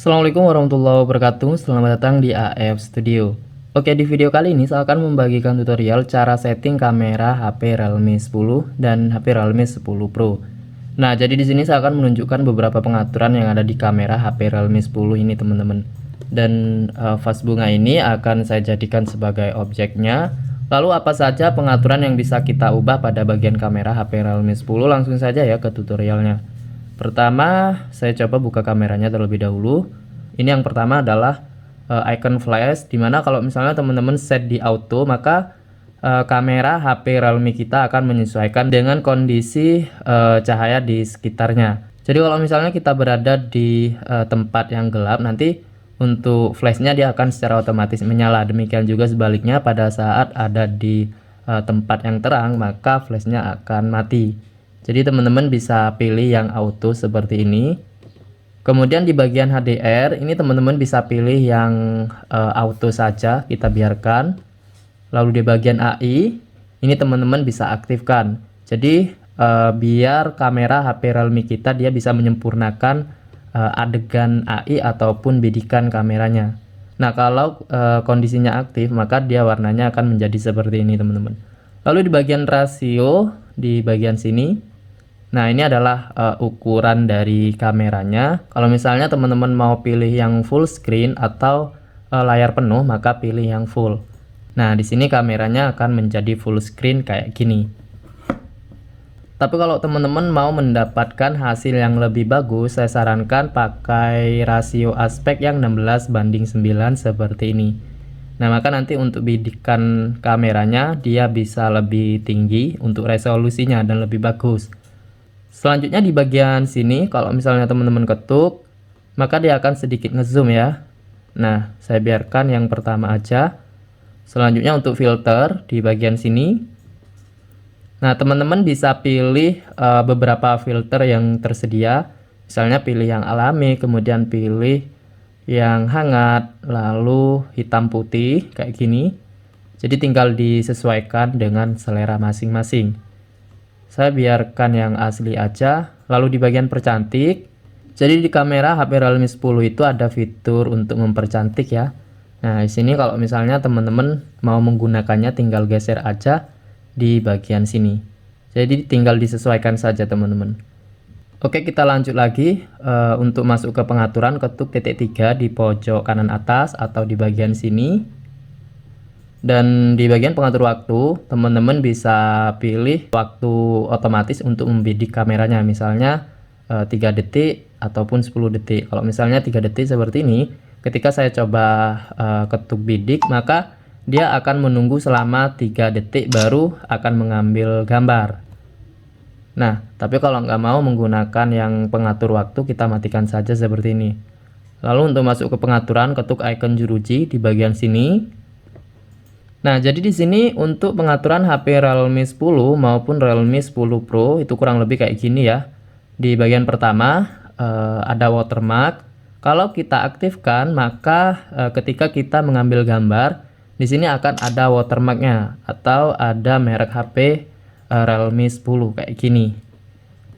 Assalamualaikum warahmatullahi wabarakatuh. Selamat datang di AF Studio. Oke, di video kali ini saya akan membagikan tutorial cara setting kamera HP Realme 10 dan HP Realme 10 Pro. Nah, jadi di sini saya akan menunjukkan beberapa pengaturan yang ada di kamera HP Realme 10 ini, teman-teman. Dan vas bunga ini akan saya jadikan sebagai objeknya. Lalu apa saja pengaturan yang bisa kita ubah pada bagian kamera HP Realme 10? Langsung saja ya ke tutorialnya. Pertama, saya coba buka kameranya terlebih dahulu. Ini yang pertama adalah icon flash, dimana kalau misalnya teman-teman set di auto, maka kamera HP Realme kita akan menyesuaikan dengan kondisi cahaya di sekitarnya. Jadi kalau misalnya kita berada di tempat yang gelap, nanti untuk flashnya dia akan secara otomatis menyala. Demikian juga sebaliknya, pada saat ada di tempat yang terang, maka flashnya akan mati. Jadi teman-teman bisa pilih yang auto seperti ini. Kemudian di bagian HDR ini teman-teman bisa pilih yang auto saja, kita biarkan. Lalu di bagian AI ini teman-teman bisa aktifkan. Jadi biar kamera HP Realme kita dia bisa menyempurnakan adegan AI ataupun bidikan kameranya. Nah, kalau kondisinya aktif, maka dia warnanya akan menjadi seperti ini, teman-teman. Lalu di bagian rasio di bagian sini, nah, ini adalah ukuran dari kameranya. Kalau misalnya teman-teman mau pilih yang full screen atau layar penuh, maka pilih yang full. Nah, di sini kameranya akan menjadi full screen kayak gini. Tapi kalau teman-teman mau mendapatkan hasil yang lebih bagus, saya sarankan pakai rasio aspek yang 16:9 seperti ini. Nah, maka nanti untuk bidikan kameranya dia bisa lebih tinggi untuk resolusinya dan lebih bagus. Selanjutnya di bagian sini, kalau misalnya teman-teman ketuk, maka dia akan sedikit ngezoom ya. Nah, saya biarkan yang pertama aja. Selanjutnya untuk filter di bagian sini. Nah, teman-teman bisa pilih beberapa filter yang tersedia. Misalnya pilih yang alami, kemudian pilih yang hangat, lalu hitam putih kayak gini. Jadi tinggal disesuaikan dengan selera masing-masing. Saya biarkan yang asli aja. Lalu di bagian percantik, jadi di kamera HP Realme 10 itu ada fitur untuk mempercantik ya. Nah, di sini kalau misalnya teman-teman mau menggunakannya, tinggal geser aja di bagian sini. Jadi tinggal disesuaikan saja, teman-teman. Oke, kita lanjut lagi. Untuk masuk ke pengaturan, ketuk titik 3 di pojok kanan atas atau di bagian sini. Dan di bagian pengatur waktu, teman-teman bisa pilih waktu otomatis untuk membidik kameranya. Misalnya 3 detik ataupun 10 detik. Kalau misalnya 3 detik seperti ini, ketika saya coba ketuk bidik, maka dia akan menunggu selama 3 detik baru akan mengambil gambar. Nah, tapi kalau nggak mau menggunakan yang pengatur waktu, kita matikan saja seperti ini. Lalu untuk masuk ke pengaturan, ketuk icon jeruji di bagian sini. Nah, jadi di sini untuk pengaturan HP Realme 10 maupun Realme 10 Pro itu kurang lebih kayak gini ya. Di bagian pertama ada watermark. Kalau kita aktifkan, maka ketika kita mengambil gambar, di sini akan ada watermarknya atau ada merek HP Realme 10 kayak gini.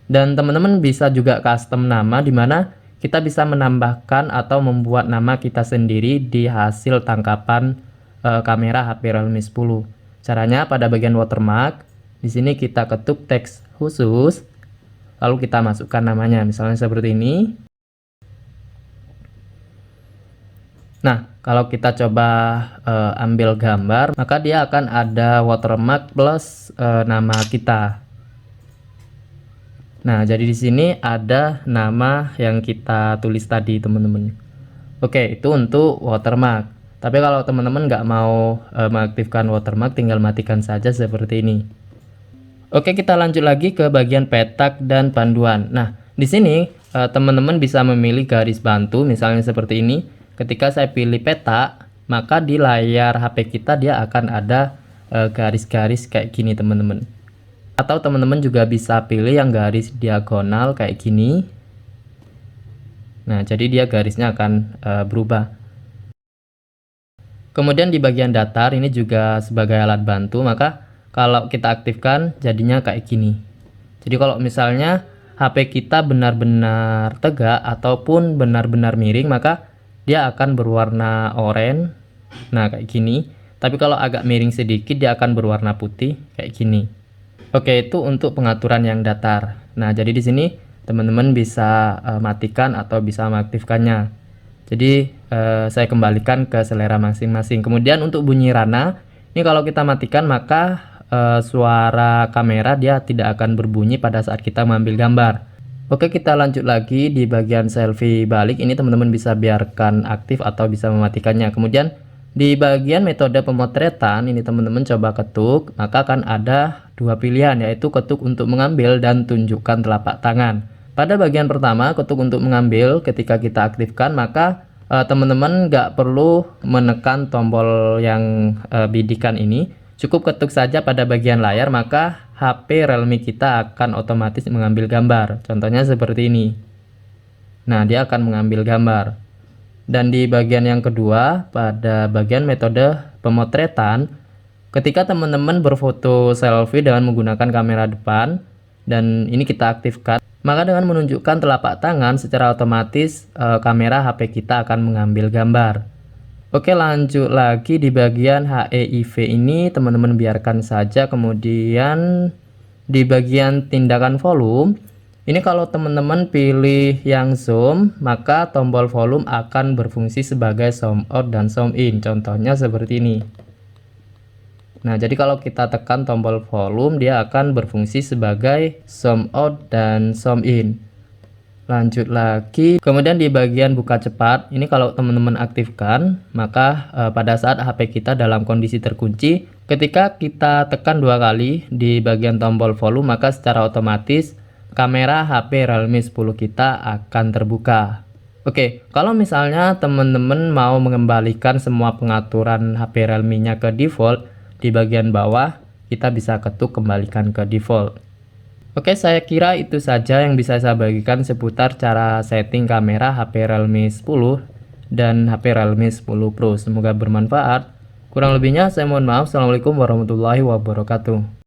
Dan teman-teman bisa juga custom nama, di mana kita bisa menambahkan atau membuat nama kita sendiri di hasil tangkapan kamera HP Realme 10. Caranya pada bagian watermark, di sini kita ketuk teks khusus, lalu kita masukkan namanya, misalnya seperti ini. Nah, kalau kita coba ambil gambar, maka dia akan ada watermark plus nama kita. Nah, jadi di sini ada nama yang kita tulis tadi, teman-teman. Oke, itu untuk watermark. Tapi kalau teman-teman nggak mau mengaktifkan watermark, tinggal matikan saja seperti ini. Oke, kita lanjut lagi ke bagian petak dan panduan. Nah, di sini teman-teman bisa memilih garis bantu, misalnya seperti ini. Ketika saya pilih peta, maka di layar HP kita dia akan ada garis-garis kayak gini, teman-teman. Atau teman-teman juga bisa pilih yang garis diagonal kayak gini. Nah, jadi dia garisnya akan berubah. Kemudian di bagian datar ini juga sebagai alat bantu, maka kalau kita aktifkan jadinya kayak gini. Jadi kalau misalnya HP kita benar-benar tegak ataupun benar-benar miring, maka dia akan berwarna oranye. Nah, kayak gini. Tapi kalau agak miring sedikit dia akan berwarna putih kayak gini. Oke, itu untuk pengaturan yang datar. Nah, jadi di sini teman-teman bisa matikan atau bisa mengaktifkannya. Jadi saya kembalikan ke selera masing-masing. Kemudian untuk bunyi rana, ini kalau kita matikan maka suara kamera dia tidak akan berbunyi pada saat kita mengambil gambar. Oke, kita lanjut lagi di bagian selfie balik. Ini teman-teman bisa biarkan aktif atau bisa mematikannya. Kemudian di bagian metode pemotretan ini teman-teman coba ketuk, maka akan ada dua pilihan, yaitu ketuk untuk mengambil dan tunjukkan telapak tangan. Pada bagian pertama, ketuk untuk mengambil, ketika kita aktifkan maka teman-teman nggak perlu menekan tombol yang bidikan ini, cukup ketuk saja pada bagian layar, maka HP Realme kita akan otomatis mengambil gambar. Contohnya seperti ini. Nah, dia akan mengambil gambar. Dan di bagian yang kedua, pada bagian metode pemotretan, ketika teman-teman berfoto selfie dengan menggunakan kamera depan dan ini kita aktifkan, maka dengan menunjukkan telapak tangan secara otomatis kamera HP kita akan mengambil gambar. Oke, lanjut lagi di bagian HEIV ini teman-teman biarkan saja. Kemudian di bagian tindakan volume ini kalau teman-teman pilih yang zoom, maka tombol volume akan berfungsi sebagai zoom out dan zoom in. Contohnya seperti ini. Nah, jadi kalau kita tekan tombol volume, dia akan berfungsi sebagai zoom out dan zoom in. Lanjut lagi. Kemudian di bagian buka cepat, ini kalau teman-teman aktifkan, maka pada saat HP kita dalam kondisi terkunci, ketika kita tekan dua kali di bagian tombol volume, maka secara otomatis kamera HP Realme 10 kita akan terbuka. Oke, kalau misalnya teman-teman mau mengembalikan semua pengaturan HP Realme-nya ke default, di bagian bawah kita bisa ketuk kembalikan ke default. Oke, saya kira itu saja yang bisa saya bagikan seputar cara setting kamera HP Realme 10 dan HP Realme 10 Pro. Semoga bermanfaat. Kurang lebihnya saya mohon maaf. Assalamualaikum warahmatullahi wabarakatuh.